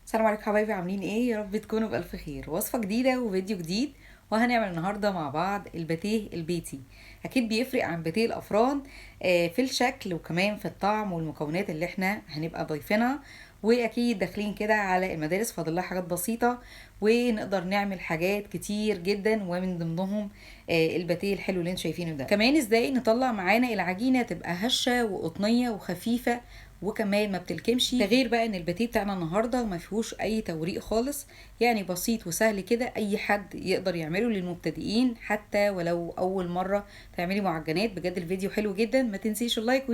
السلام عليكم حبايبي، عاملين ايه؟ يا رب تكونوا بألف خير. وصفة جديدة وفيديو جديد، وهنعمل النهاردة مع بعض الباتيه البيتي. اكيد بيفرق عن باتيه الافران في الشكل وكمان في الطعم والمكونات اللي احنا هنبقى ضايفينها. واكيد داخلين كده على المدارس، فاضل لها حاجات بسيطة ونقدر نعمل حاجات كتير جدا، ومن ضمنهم الباتيه الحلو اللي انتوا شايفينه ده. كمان ازاي نطلع معانا العجينة تبقى هشة وقطنية وخفيفة وكمان ما بتلكمش. ده غير بقى ان الباتيه بتاعنا النهارده ما فيهوش اي توريق خالص، يعني بسيط وسهل كده، اي حد يقدر يعمله للمبتدئين حتى ولو اول مره تعملي معجنات. بجد الفيديو حلو جدا، ما تنسيش اللايك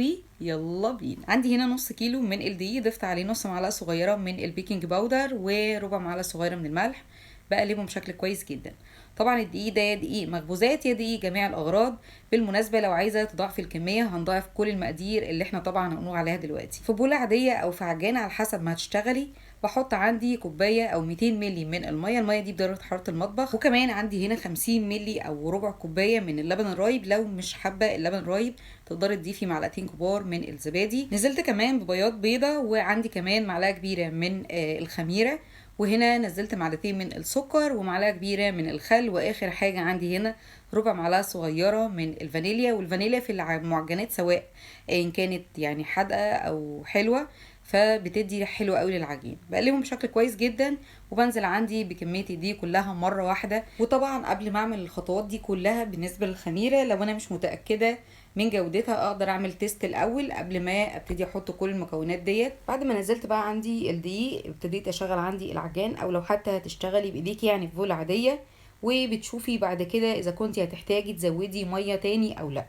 يلا بينا. عندي هنا نص كيلو من الدقيق، ضفت عليه نص معلقه صغيره من البيكنج باودر وربع معلقه صغيره من الملح، بقلبهم بشكل كويس جدا. طبعا الدقيق ده يا دقيق مخبوزات يا دقيق جميع الاغراض. بالمناسبه لو عايزه تضاعفي الكميه هنضاعف كل المقادير اللي احنا طبعا هنقول عليها دلوقتي. في بوله عاديه او في عجانه على حسب ما هتشتغلي، بحط عندي كوبايه او 200 مللي من الميه دي بدرجه حراره المطبخ، وكمان عندي هنا 50 مللي او ربع كوبايه من اللبن الرايب. لو مش حابه اللبن الرايب تقدري تضيفي معلقتين كبار من الزبادي. نزلت كمان ببياض بيضه، وعندي كمان معلقه كبيره من الخميره، وهنا نزلت معلقتين من السكر ومعلقه كبيره من الخل، واخر حاجه عندي هنا ربع معلقه صغيره من الفانيليا. والفانيليا في المعجنات سواء ان كانت يعني حادقه او حلوه فبتدي ريحه حلوه قوي للعجين. بقلبهم بشكل كويس جدا، وبنزل عندي بكميه دي كلها مره واحده. وطبعا قبل ما اعمل الخطوات دي كلها بالنسبه للخميره، لو انا مش متاكده من جودتها اقدر اعمل تيست الاول قبل ما ابتدي احط كل المكونات ديت. بعد ما نزلت بقى عندي الدقيق ابتديت اشغل عندي العجان، او لو حتى هتشتغلي بايديكي يعني في بوله عاديه، وبتشوفي بعد كده اذا كنتي هتحتاجي تزودي ميه تاني او لا.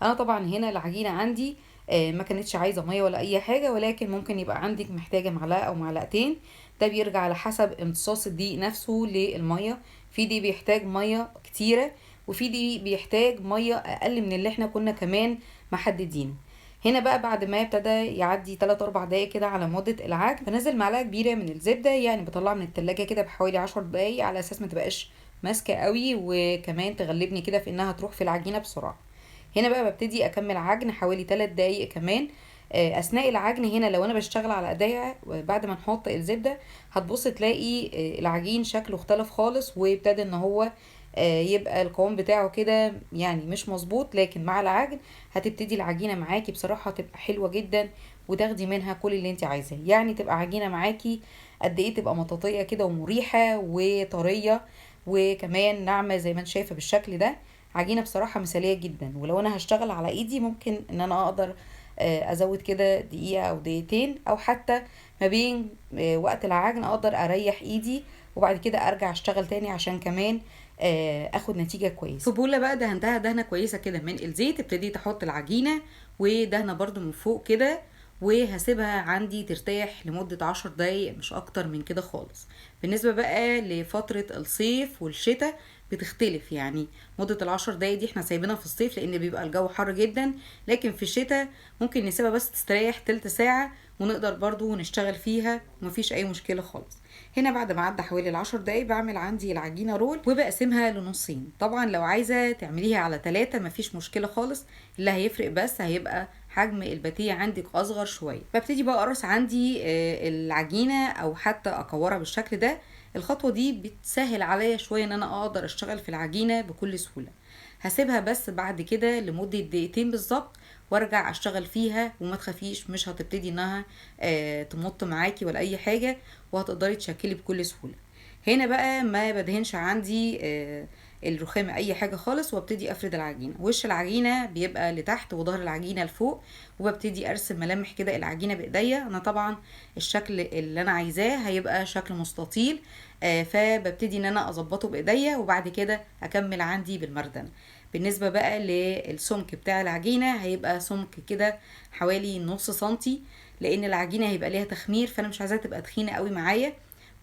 انا طبعا هنا العجينه عندي ما كانتش عايزه ميه ولا اي حاجه، ولكن ممكن يبقى عندك محتاجه معلقه او معلقتين. ده بيرجع على حسب امتصاص الدقيق نفسه للميه. في دي بيحتاج ميه كتيره، وفي دي بيحتاج ميه اقل من اللي احنا كنا كمان محددين. هنا بقى بعد ما ابتدى يعدي 3 4 دقايق كده على مده العجن، بنزل معلقه كبيره من الزبده، يعني بطلعها من التلاجة كده بحوالي 10 دقايق على اساس ما تبقاش ماسكه قوي، وكمان تغلبني كده في انها تروح في العجينه بسرعه. هنا بقى ببتدي اكمل عجن حوالي 3 دقايق كمان. اثناء العجن هنا لو انا بشتغل على ايديا بعد ما نحط الزبده، هتبص تلاقي العجين شكله اختلف خالص، وابتدى ان هو يبقى القوام بتاعه كده يعني مش مظبوط. لكن مع العجن هتبتدي العجينه معاكي بصراحه تبقى حلوه جدا، وتاخدي منها كل اللي انت عايزاه. يعني تبقى عجينه معاكي قد ايه، تبقى مطاطيه كده ومريحه وطريه، وكمان ناعمه زي ما انت شايفه بالشكل ده. عجينه بصراحه مثاليه جدا. ولو انا هشتغل على ايدي ممكن ان انا اقدر ازود كده دقيقه او دقيقتين، او حتى ما بين وقت العجن اقدر اريح ايدي وبعد كده ارجع اشتغل تاني عشان كمان اخد نتيجه كويسه. في بوله بقى دهنتها دهنه كويسه كده من الزيت، ابتديت احط العجينه ودهنه برده من فوق كده، وهسيبها عندي ترتاح لمدة 10 دقايق، مش اكتر من كده خالص. بالنسبة بقى لفترة الصيف والشتاء بتختلف، يعني مدة ال10 دقايق دي احنا سايبينها في الصيف لان بيبقى الجو حر جدا، لكن في الشتاء ممكن نسيبها بس تستريح تلت ساعة ونقدر برضو نشتغل فيها ومفيش اي مشكلة خالص. هنا بعد ما عدى حوالي ال10 دقايق بعمل عندي العجينة رول وبقسمها لنصين. طبعا لو عايزة تعمليها على 3 مفيش مشكلة خالص، اللي هيفرق بس هيبقى حجم الباتيه عندك اصغر شويه. ببتدي بقى اقرص عندي العجينه او حتى اكورها بالشكل ده. الخطوه دي بتسهل عليا شويه ان انا اقدر اشتغل في العجينه بكل سهوله. هسيبها بس بعد كده لمده دقيقتين بالظبط وارجع اشتغل فيها، وما تخافيش مش هتبتدي انها تمط معاكي ولا اي حاجه، وهتقدري تشكلي بكل سهوله. هنا بقى ما بدهنش عندي الرخام اي حاجه خالص، وابتدي افرد العجينه. وش العجينه بيبقى لتحت وظهر العجينه لفوق، وببتدي ارسم ملامح كده العجينه بايديا. انا طبعا الشكل اللي انا عايزاه هيبقى شكل مستطيل، فببتدي ان انا اظبطه بايديا وبعد كده اكمل عندي بالمردنه. بالنسبه بقى للسمك بتاع العجينه هيبقى سمك كده حوالي نص سنتي، لان العجينه هيبقى ليها تخمير فانا مش عايزاها تبقى تخينه قوي معايا.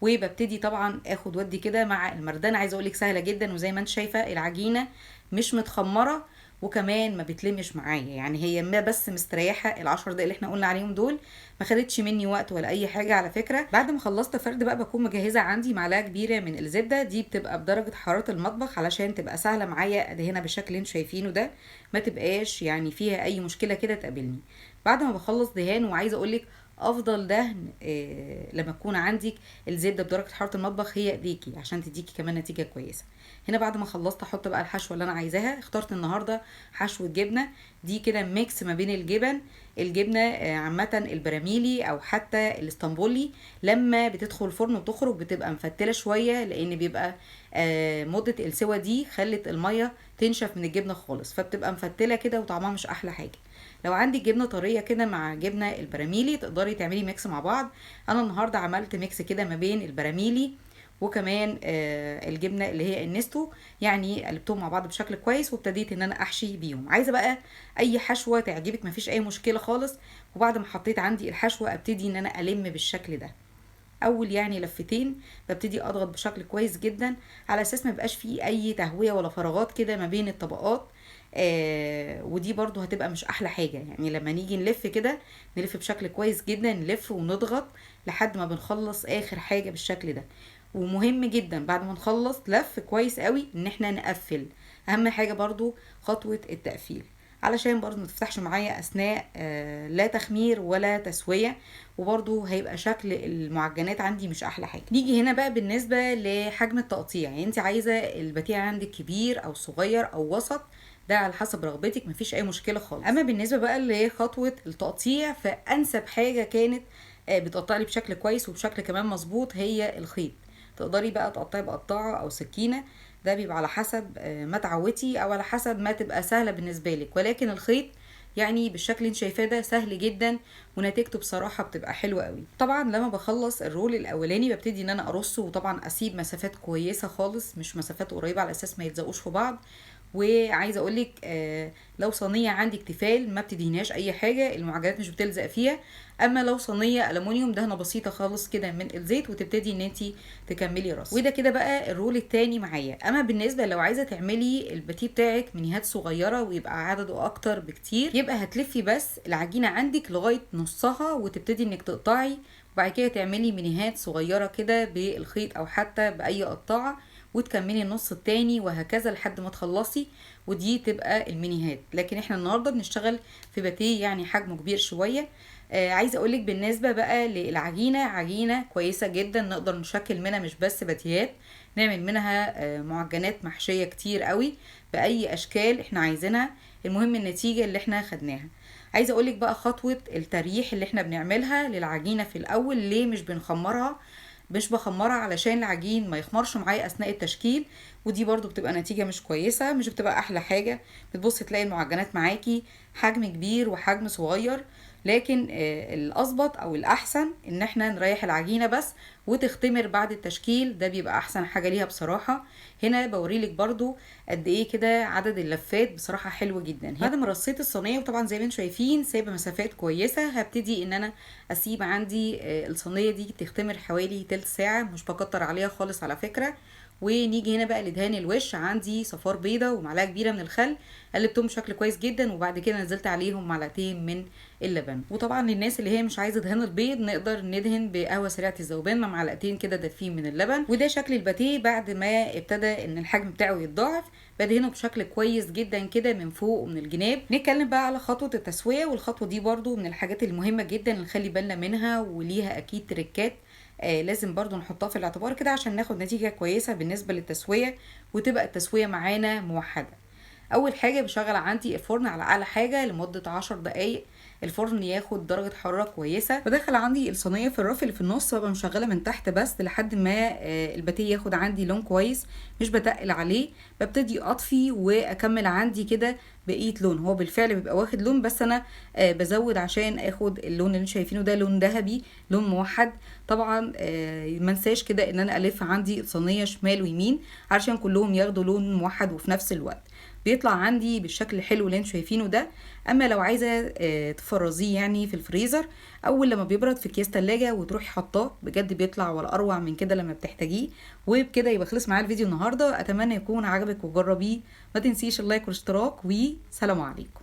وببتدي طبعا اخد ودي كده مع المردانه. عايزه اقولك سهله جدا، وزي ما انت شايفه العجينه مش متخمره وكمان ما بتلمش معايا، يعني هي ما بس مستريحه. ال10 دقايق اللي احنا قلنا عليهم دول ما خدتش مني وقت ولا اي حاجه. على فكره بعد ما خلصت فرد بقى بكون مجهزه عندي معلقه كبيره من الزبده، دي بتبقى بدرجه حراره المطبخ علشان تبقى سهله معايا ادهنها بالشكل اللي انتوا شايفينه ده، ما تبقاش يعني فيها اي مشكله كده تقابلني. بعد ما بخلص دهان، وعايزه اقولك افضل دهن لما تكون عندك الزبده بدرجه حراره المطبخ هي ايديكي، عشان تديكي كمان نتيجه كويسه. هنا بعد ما خلصت احط بقى الحشوه اللي انا عايزاها. اخترت النهارده حشوه جبنه، دي كده ميكس ما بين الجبنه عامه البراميلي او حتى الاسطنبولي. لما بتدخل الفرن وتخرج بتبقى مفتله شويه، لان بيبقى مده السوا دي خلت الميه تنشف من الجبنه خالص، فبتبقى مفتله كده وطعمها مش احلى حاجه. لو عندك جبنه طريه كده مع جبنه البراميلي تقدري تعملي ميكس مع بعض. انا النهارده عملت ميكس كده ما بين البراميلي وكمان الجبنه اللي هي النستو، يعني قلبتهم مع بعض بشكل كويس وابتديت ان انا احشي بيهم. عايزه بقى اي حشوه تعجبك مفيش اي مشكله خالص. وبعد ما حطيت عندي الحشوه ابتدي ان انا الم بالشكل ده. اول يعني لفتين ببتدي اضغط بشكل كويس جدا على اساس ما يبقاش فيه اي تهويه ولا فراغات كده ما بين الطبقات. ودي برضو هتبقى مش احلى حاجه. يعني لما نيجي نلف كده نلف بشكل كويس جدا، نلف ونضغط لحد ما بنخلص اخر حاجه بالشكل ده. ومهم جدا بعد ما نخلص لف كويس قوي ان احنا نقفل. اهم حاجه برضو خطوه التقفيل، علشان برضو ما تفتحش معايا اثناء لا تخمير ولا تسويه، وبرضو هيبقى شكل المعجنات عندي مش احلى حاجه. نيجي هنا بقى بالنسبه لحجم التقطيع، يعني انت عايزه الباتيه عندك كبير او صغير او وسط، ده على حسب رغبتك مفيش اي مشكله خالص. اما بالنسبه بقى لخطوه التقطيع، فانسب حاجه كانت بتقطع لي بشكل كويس وبشكل كمان مظبوط هي الخيط. تقدري بقى تقطعي بقطاعه او سكينه، ده بيبقى على حسب ما تعودتي او على حسب ما تبقى سهله بالنسبه لك. ولكن الخيط يعني بالشكل اللي انت شايفاه ده سهل جدا ونتيجته بصراحه بتبقى حلوه قوي. طبعا لما بخلص الرول الاولاني ببتدي ان انا ارصه، وطبعا اسيب مسافات كويسه خالص مش مسافات قريبه على اساس ما يلزقوش في بعض. وعايزه اقولك لو صينيه عندك تيفال ما بتدهنيهاش اي حاجه، المعجنات مش بتلزق فيها. اما لو صينيه الومنيوم دهنه بسيطه خالص كده من الزيت وتبتدي ان انت تكملي رص. وده كده بقى الرول التاني معايا. اما بالنسبه لو عايزه تعملي الباتيه بتاعك مينيهات صغيره ويبقى عدده اكتر بكتير، يبقى هتلفي بس العجينه عندك لغايه نصها وتبتدي انك تقطعي، وبعد كده تعملي مينيهات صغيره كده بالخيط او حتى باي قطاعه، وتكملي النص التاني وهكذا لحد ما تخلصي، ودي تبقى المينيهات. لكن احنا النهارده بنشتغل في باتيه يعني حجمه كبير شويه. عايزه اقولك بالنسبه بقى للعجينه، عجينه كويسه جدا نقدر نشكل منها مش بس باتيهات، نعمل منها معجنات محشيه كتير قوي باي اشكال احنا عايزينها. المهم النتيجه اللي احنا خدناها. عايزه اقولك بقى خطوه التريح اللي احنا بنعملها للعجينه في الاول. ليه مش بنخمرها؟ مش بخمرها علشان العجين ما يخمرش معايا اثناء التشكيل، ودي برضو بتبقى نتيجة مش كويسة، مش بتبقى احلى حاجة. بتبصي تلاقي المعجنات معاكي حجم كبير وحجم صغير. لكن الاظبط او الاحسن ان احنا نريح العجينة بس وتختمر بعد التشكيل، ده بيبقى احسن حاجة ليها بصراحة. هنا بوريلك برضو قد ايه كده عدد اللفات بصراحة حلو جدا. بعد ما رصيت الصينية وطبعا زي ما انتم شايفين سايبة مسافات كويسة، هبتدي ان انا اسيب عندي الصينية دي تختمر حوالي تلت ساعة، مش بكتر عليها خالص على فكرة. ونيجي هنا بقى لدهان الوش. عندي صفار بيضة ومعلقه كبيره من الخل، قلبتهم بشكل كويس جدا وبعد كده نزلت عليهم معلقتين من اللبن. وطبعا للناس اللي هي مش عايزه دهان البيض نقدر ندهن بقهوه سريعه الذوبان مع معلقتين كده دافين من اللبن. وده شكل الباتيه بعد ما ابتدى ان الحجم بتاعه يتضاعف. بدهنه بشكل كويس جدا كده من فوق ومن الجناب. نتكلم بقى على خطوه التسويه، والخطوه دي برضو من الحاجات المهمه جدا اللي نخلي بالنا منها، وليها اكيد تريكات لازم برضو نحطها في الاعتبار كده عشان ناخد نتيجة كويسة بالنسبة للتسوية وتبقى التسوية معانا موحدة. اول حاجة بشغل عندي الفرن على اعلى حاجة لمدة 10 دقايق، الفرن ياخد درجة حرارة كويسة. بدخل عندي الصينية في الرف اللي في النص وابقى مشغلة من تحت بس لحد ما الباتيه ياخد عندي لون كويس، مش بتقل عليه. ببتدي اطفي واكمل عندي كده بقية لون. هو بالفعل بيبقى واخد لون بس انا بزود عشان اخد اللون اللي انتم شايفينه ده لون ذهبي، لون موحد. طبعا منساش كده ان انا الف عندي الصينية شمال ويمين علشان كلهم ياخدوا لون موحد وفي نفس الوقت بيطلع عندي بالشكل الحلو اللي انتم شايفينه ده. اما لو عايزه تفرزيه يعني في الفريزر، اول لما بيبرد في اكياس تلاجة وتروحي حطاه بجد بيطلع ولا اروع من كده لما بتحتاجيه. وبكده يبقى خلص معايا الفيديو النهارده، اتمنى يكون عجبك وجربيه. ما تنسيش اللايك والاشتراك، وسلام عليكم.